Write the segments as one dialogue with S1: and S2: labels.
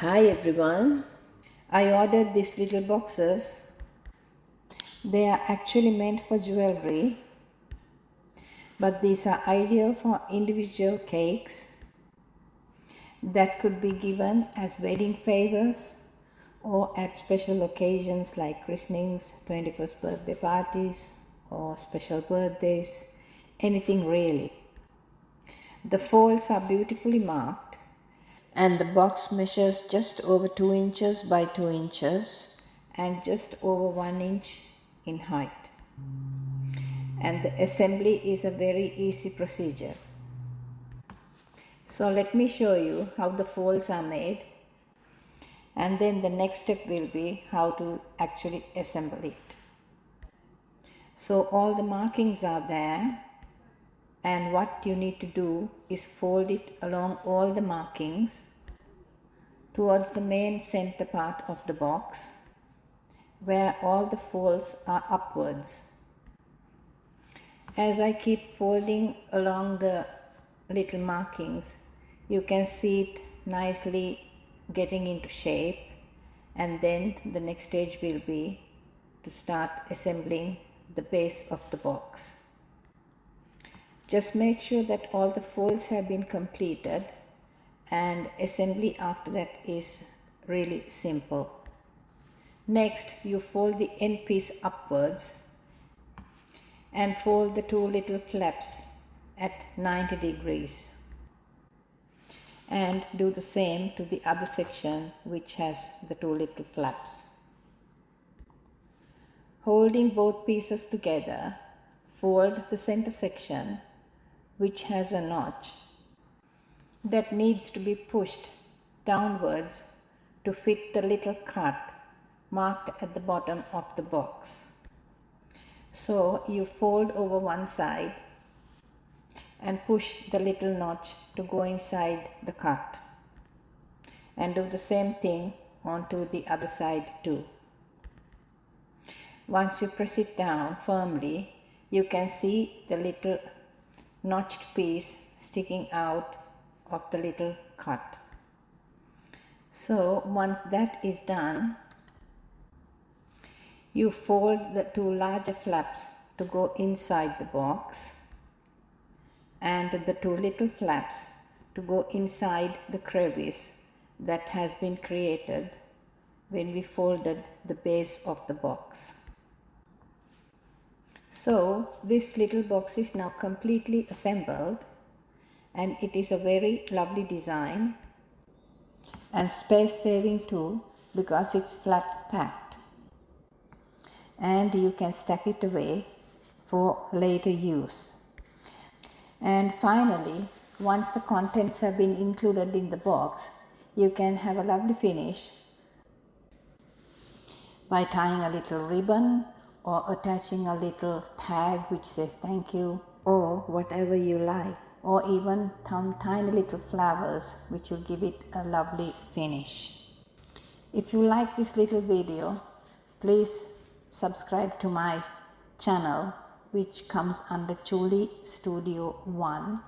S1: Hi everyone. I ordered these little boxes. They are actually meant for jewelry, but these are ideal for individual cakes that could be given as wedding favors or at special occasions like christenings, 21st birthday parties, or special birthdays, anything really. The folds are beautifully marked, and the box measures just over 2 inches by 2 inches and just over 1 inch in height. And the assembly is a very easy procedure. So let me show you how the folds are made, and then the next step will be how to actually assemble it. So all the markings are there, and what you need to do is fold it along all the markings towards the main center part of the box where all the folds are upwards. As I keep folding along the little markings, you can see it nicely getting into shape, and then the next stage will be to start assembling the base of the box. Just make sure that all the folds have been completed, and assembly after that is really simple. Next, you fold the end piece upwards and fold the two little flaps at 90 degrees, and do the same to the other section which has the two little flaps. Holding both pieces together, fold the center section which has a notch that needs to be pushed downwards to fit the little cut marked at the bottom of the box. So you fold over one side and push the little notch to go inside the cut, and do the same thing onto the other side too. Once you press it down firmly, you can see the little notched piece sticking out of the little cut. So once that is done, you fold the two larger flaps to go inside the box, and the two little flaps to go inside the crevice that has been created when we folded the base of the box. So this little box is now completely assembled, and it is a very lovely design and space saving too, because it's flat packed, and you can stack it away for later use. And finally, once the contents have been included in the box, you can have a lovely finish by tying a little ribbon or attaching a little tag which says thank you, or whatever you like, or even some tiny little flowers which will give it a lovely finish. If you like this little video, please subscribe to my channel, which comes under Chulie Studio 1,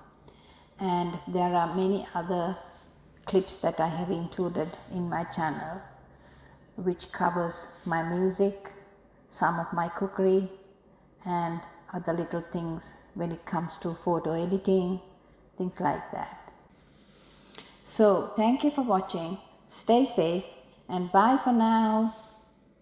S1: and there are many other clips that I have included in my channel which covers my music, some of my cookery, and other little things when it comes to photo editing, things like that. So thank you for watching, stay safe, and bye for now.